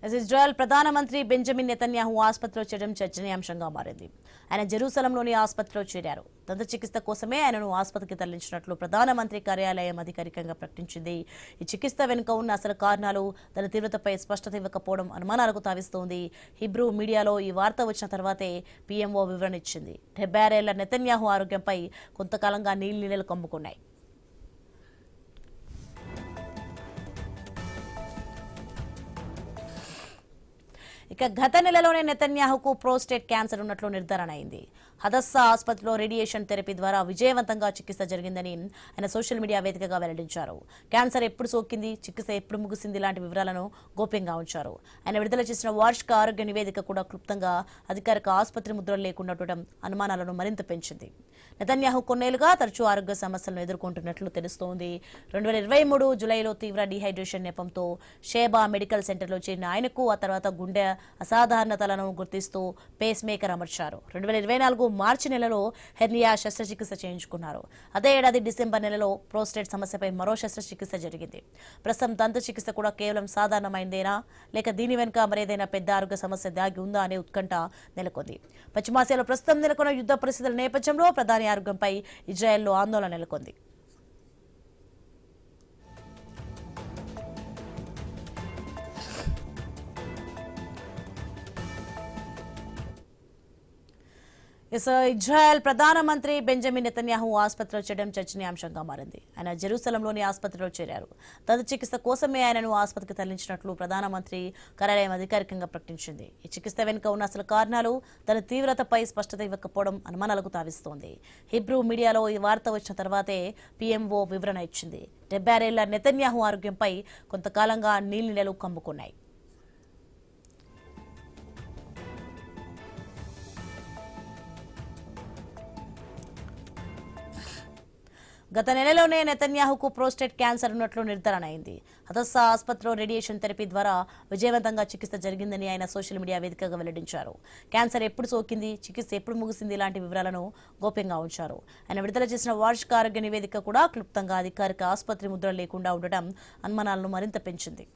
Israel ప్రధానమంత్రి Benjamin Netanyahu ఆసుపత్రిలో చేరడం చర్చనీయాంశంగా మారింది. ఆయన జెరూసలంలోని ఆసుపత్రిలో చేరారు. దంత చికిత్స కోసమే ఆయనను ఆసుపత్రికి తరలించినట్లు ప్రధానమంత్రి కార్యాలయం అధికారికంగా ప్రకటించింది. ఈ చికిత్స వెనుక ఉన్న అసలు కారణాలు, దాని తీవ్రతపై స్పష్టత ఇవ్వకపోవడం అనుమానాలకు తావిస్తోంది. హిబ్రూ మీడియాలో ఈ వార్త వచ్చిన తర్వాతే పీఎంఓ వివరణ ఇచ్చింది. 76 ఏళ్ల నెతన్యాహు ఆరోగ్యంపై కొంతకాలంగా నీళ్లు కమ్ముకున్నాయి. ఇక గత నెలలోనే నెతన్యాహుకు ప్రోస్టేట్ క్యాన్సర్ ఉన్నట్లు నిర్ధారణ అయింది. హదస్సా ఆసుపత్రిలో రేడియేషన్ థెరపీ ద్వారా విజయవంతంగా చికిత్స జరిగిందని ఆయన సోషల్ మీడియా వేదికగా వెల్లడించారు. క్యాన్సర్ ఎప్పుడు సోకింది, చికిత్స ఎప్పుడు ముగిసింది లాంటి వివరాలను గోప్యంగా ఉంచారు. ఆయన విడుదల చేసిన వార్షిక ఆరోగ్య నివేదిక కూడా క్లుప్తంగా అధికారిక ఆసుపత్రి ముద్రలు లేకుండా ఉండటం అనుమానాలను మరింత పెంచింది. నెతన్యాహు కొన్నేళ్లుగా తరచూ ఆరోగ్య సమస్యలను ఎదుర్కొంటున్నట్లు తెలుస్తోంది. 2023 జులైలో తీవ్ర డీహైడ్రేషన్ నెపంతో షేబా మెడికల్ సెంటర్లో చేరిన ఆయనకు ఆ తర్వాత గుండె అసాధారణతలను గుర్తిస్తూ పేస్ మేకర్ అమర్చారు. 2024 మార్చి నెలలో హెర్నియా శస్త్రచికిత్స చేయించుకున్నారు. అదే ఏడాది డిసెంబర్ నెలలో ప్రోస్టేట్ సమస్యపై మరో శస్త్రచికిత్స జరిగింది. ప్రస్తుతం దంత చికిత్స కూడా కేవలం సాధారణమైందేనా, లేక దీని వెనుక మరేదైనా పెద్ద ఆరోగ్య సమస్య దాగి ఉందా అనే ఉత్కంఠ నెలకొంది. పశ్చిమాసియాలో ప్రస్తుతం నెలకొన్న యుద్ధ పరిస్థితుల నేపథ్యంలో ప్రధాని ఆరోగ్యంపై ఇజ్రాయెల్లో ఆందోళన నెలకొంది. ఇజ్రాయెల్ ప్రధానమంత్రి బెంజమిన్ నెతన్యాహు ఆసుపత్రిలో చేరడం చర్చనీయాంశంగా మారింది. ఆయన జెరూసలంలోని ఆసుపత్రిలో చేరారు. దంత చికిత్స కోసమే ఆయనను ఆసుపత్రికి తరలించినట్లు ప్రధానమంత్రి కార్యాలయం అధికారికంగా ప్రకటించింది. ఈ చికిత్స వెనుక ఉన్న అసలు కారణాలు, దాని తీవ్రతపై స్పష్టత ఇవ్వకపోవడం అనుమానాలకు తావిస్తోంది. హిబ్రూ మీడియాలో ఈ వార్త వచ్చిన తర్వాతే పీఎంఓ వివరణ ఇచ్చింది. 76 ఏళ్ల నెతన్యాహు ఆరోగ్యంపై కొంతకాలంగా నీళ్లు కమ్ముకున్నాయి. గత నెలలోనే నెతన్యాహుకు ప్రోస్టేట్ క్యాన్సర్ ఉన్నట్లు నిర్ధారణ అయింది. హదస్సా ఆసుపత్రిలో రేడియేషన్ థెరపీ ద్వారా విజయవంతంగా చికిత్స జరిగిందని ఆయన సోషల్ మీడియా వేదికగా వెల్లడించారు. క్యాన్సర్ ఎప్పుడు సోకింది, చికిత్స ఎప్పుడు ముగిసింది లాంటి వివరాలను గోప్యంగా ఉంచారు. ఆయన విడుదల చేసిన వార్షిక ఆరోగ్య నివేదిక కూడా క్లుప్తంగా అధికారిక ఆసుపత్రి ముద్ర లేకుండా ఉండటం అనుమానాలను మరింత పెంచింది.